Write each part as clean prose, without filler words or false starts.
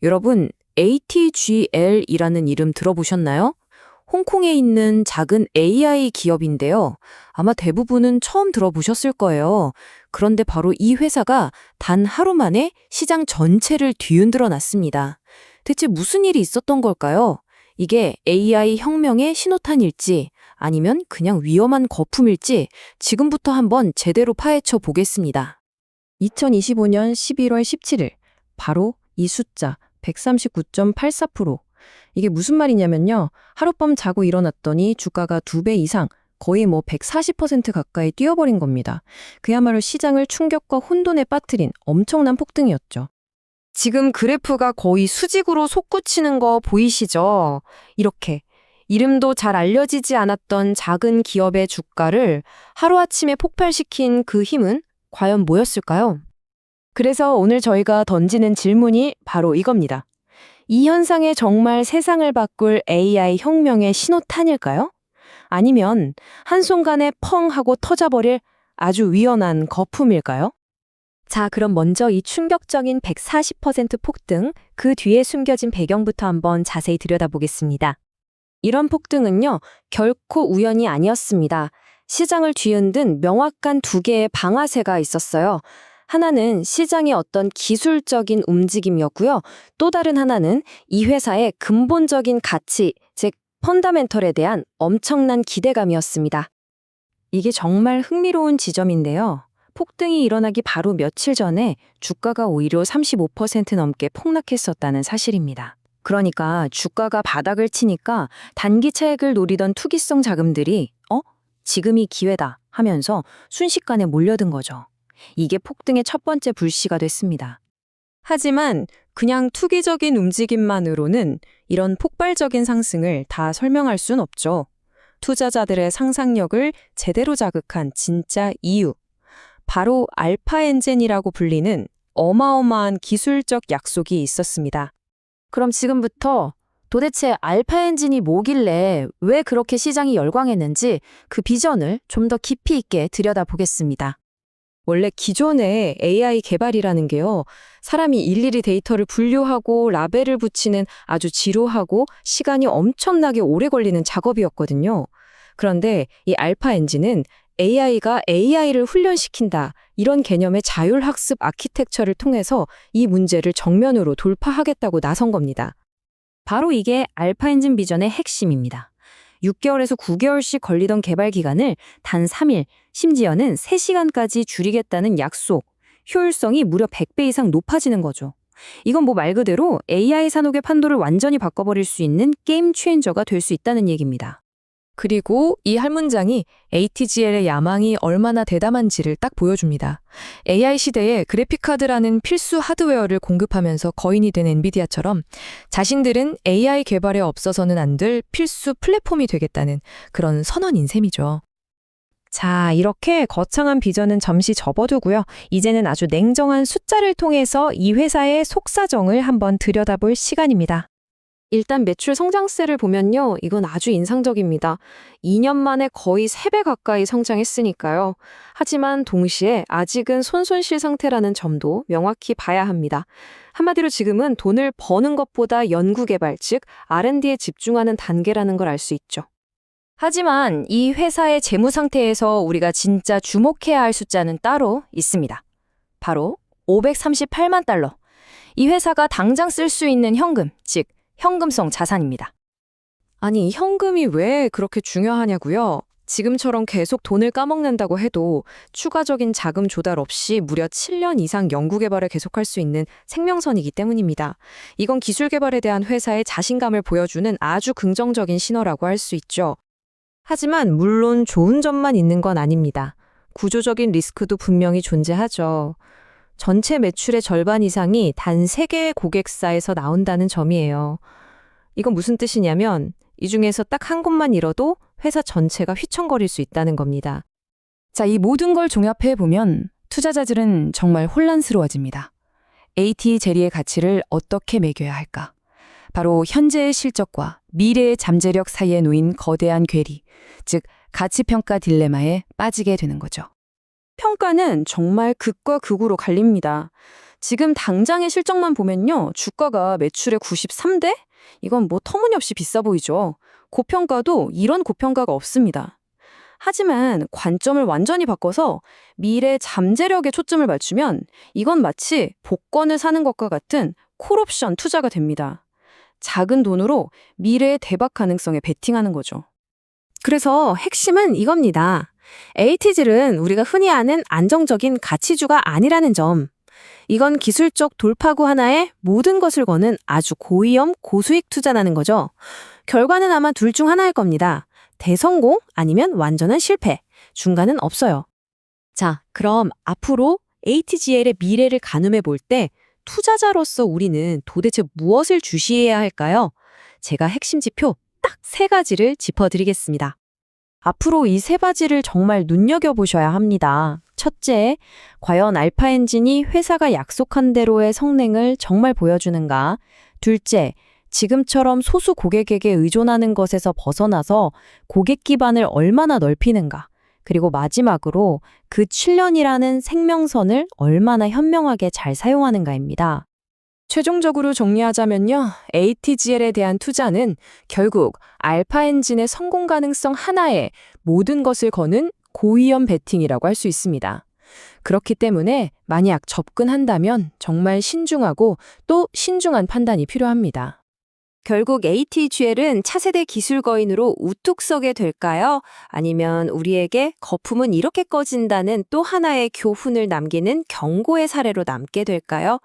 여러분, ATGL이라는 이름 들어보셨나요? 홍콩에 있는 작은 AI 기업인데요. 아마 대부분은 처음 들어보셨을 거예요. 그런데 바로 이 회사가 단 하루 만에 시장 전체를 뒤흔들어 놨습니다. 대체 무슨 일이 있었던 걸까요? 이게 AI 혁명의 신호탄일지 아니면 그냥 위험한 거품일지 지금부터 한번 제대로 파헤쳐 보겠습니다. 2025년 11월 17일, 바로 이 숫자 139.84%. 이게 무슨 말이냐면요. 하룻밤 자고 일어났더니 주가가 2배 이상, 거의 140% 가까이 뛰어버린 겁니다. 그야말로 시장을 충격과 혼돈에 빠뜨린 엄청난 폭등이었죠. 지금 그래프가 거의 수직으로 솟구치는 거 보이시죠? 이렇게 이름도 잘 알려지지 않았던 작은 기업의 주가를 하루아침에 폭발시킨 그 힘은 과연 뭐였을까요? 그래서 오늘 저희가 던지는 질문이 바로 이겁니다. 이 현상이 정말 세상을 바꿀 AI 혁명의 신호탄일까요? 아니면 한순간에 펑 하고 터져버릴 아주 위험한 거품일까요? 자, 그럼 먼저 이 충격적인 140% 폭등, 그 뒤에 숨겨진 배경부터 한번 자세히 들여다보겠습니다. 이런 폭등은요, 결코 우연이 아니었습니다. 시장을 뒤흔든 명확한 두 개의 방아쇠가 있었어요. 하나는 시장의 어떤 기술적인 움직임이었고요. 또 다른 하나는 이 회사의 근본적인 가치, 즉 펀더멘털에 대한 엄청난 기대감이었습니다. 이게 정말 흥미로운 지점인데요. 폭등이 일어나기 바로 며칠 전에 주가가 오히려 35% 넘게 폭락했었다는 사실입니다. 그러니까 주가가 바닥을 치니까 단기 차익을 노리던 투기성 자금들이 지금이 기회다 하면서 순식간에 몰려든 거죠. 이게 폭등의 첫 번째 불씨가 됐습니다. 하지만 그냥 투기적인 움직임만으로는 이런 폭발적인 상승을 다 설명할 순 없죠. 투자자들의 상상력을 제대로 자극한 진짜 이유. 바로 알파 엔진이라고 불리는 어마어마한 기술적 약속이 있었습니다. 그럼 지금부터 도대체 알파 엔진이 뭐길래 왜 그렇게 시장이 열광했는지 그 비전을 좀 더 깊이 있게 들여다보겠습니다. 원래 기존의 AI 개발이라는 게요, 사람이 일일이 데이터를 분류하고 라벨을 붙이는 아주 지루하고 시간이 엄청나게 오래 걸리는 작업이었거든요. 그런데 이 알파 엔진은 AI가 AI를 훈련시킨다, 이런 개념의 자율학습 아키텍처를 통해서 이 문제를 정면으로 돌파하겠다고 나선 겁니다. 바로 이게 알파 엔진 비전의 핵심입니다. 6개월에서 9개월씩 걸리던 개발 기간을 단 3일, 심지어는 3시간까지 줄이겠다는 약속, 효율성이 무려 100배 이상 높아지는 거죠. 이건 뭐 말 그대로 AI 산업의 판도를 완전히 바꿔버릴 수 있는 게임 체인저가 될 수 있다는 얘기입니다. 그리고 이 한 문장이 ATGL의 야망이 얼마나 대담한지를 딱 보여줍니다. AI 시대에 그래픽카드라는 필수 하드웨어를 공급하면서 거인이 된 엔비디아처럼 자신들은 AI 개발에 없어서는 안 될 필수 플랫폼이 되겠다는 그런 선언인 셈이죠. 자, 이렇게 거창한 비전은 잠시 접어두고요. 이제는 아주 냉정한 숫자를 통해서 이 회사의 속사정을 한번 들여다볼 시간입니다. 일단 매출 성장세를 보면요, 이건 아주 인상적입니다. 2년 만에 거의 3배 가까이 성장했으니까요. 하지만 동시에 아직은 손손실 상태라는 점도 명확히 봐야 합니다. 한마디로 지금은 돈을 버는 것보다 연구개발, 즉 R&D에 집중하는 단계라는 걸 알 수 있죠. 하지만 이 회사의 재무 상태에서 우리가 진짜 주목해야 할 숫자는 따로 있습니다. 바로 538만 달러. 이 회사가 당장 쓸 수 있는 현금, 즉 현금성 자산입니다. 아니, 현금이 왜 그렇게 중요하냐고요? 지금처럼 계속 돈을 까먹는다고 해도 추가적인 자금 조달 없이 무려 7년 이상 연구개발을 계속할 수 있는 생명선이기 때문입니다. 이건 기술 개발에 대한 회사의 자신감을 보여주는 아주 긍정적인 신호라고 할 수 있죠. 하지만 물론 좋은 점만 있는 건 아닙니다. 구조적인 리스크도 분명히 존재하죠. 전체 매출의 절반 이상이 단 3개의 고객사에서 나온다는 점이에요. 이건 무슨 뜻이냐면 이 중에서 딱 한 곳만 잃어도 회사 전체가 휘청거릴 수 있다는 겁니다. 자, 이 모든 걸 종합해보면 투자자들은 정말 혼란스러워집니다. ATGL의 가치를 어떻게 매겨야 할까? 바로 현재의 실적과 미래의 잠재력 사이에 놓인 거대한 괴리, 즉 가치평가 딜레마에 빠지게 되는 거죠. 평가는 정말 극과 극으로 갈립니다. 지금 당장의 실적만 보면요. 주가가 매출의 93대? 이건 뭐 터무니없이 비싸 보이죠. 고평가도 이런 고평가가 없습니다. 하지만 관점을 완전히 바꿔서 미래 잠재력에 초점을 맞추면 이건 마치 복권을 사는 것과 같은 콜옵션 투자가 됩니다. 작은 돈으로 미래의 대박 가능성에 베팅하는 거죠. 그래서 핵심은 이겁니다. 에이티즐은 우리가 흔히 아는 안정적인 가치주가 아니라는 점. 이건 기술적 돌파구 하나에 모든 것을 거는 아주 고위험, 고수익 투자라는 거죠. 결과는 아마 둘 중 하나일 겁니다. 대성공 아니면 완전한 실패. 중간은 없어요. 자, 그럼 앞으로 ATGL의 미래를 가늠해 볼 때 투자자로서 우리는 도대체 무엇을 주시해야 할까요? 제가 핵심 지표 딱 3가지를 짚어드리겠습니다. 앞으로 이 3가지를 정말 눈여겨보셔야 합니다. 첫째, 과연 알파 엔진이 회사가 약속한 대로의 성능을 정말 보여주는가? 둘째, 지금처럼 소수 고객에게 의존하는 것에서 벗어나서 고객 기반을 얼마나 넓히는가? 그리고 마지막으로 그 7년이라는 생명선을 얼마나 현명하게 잘 사용하는가입니다. 최종적으로 정리하자면요. ATGL에 대한 투자는 결국 알파 엔진의 성공 가능성 하나에 모든 것을 거는 고위험 베팅이라고 할 수 있습니다. 그렇기 때문에 만약 접근한다면 정말 신중하고 또 신중한 판단이 필요합니다. 결국 ATGL은 차세대 기술 거인으로 우뚝 서게 될까요? 아니면 우리에게 거품은 이렇게 꺼진다는 또 하나의 교훈을 남기는 경고의 사례로 남게 될까요?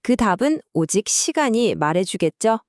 그 답은 오직 시간이 말해주겠죠.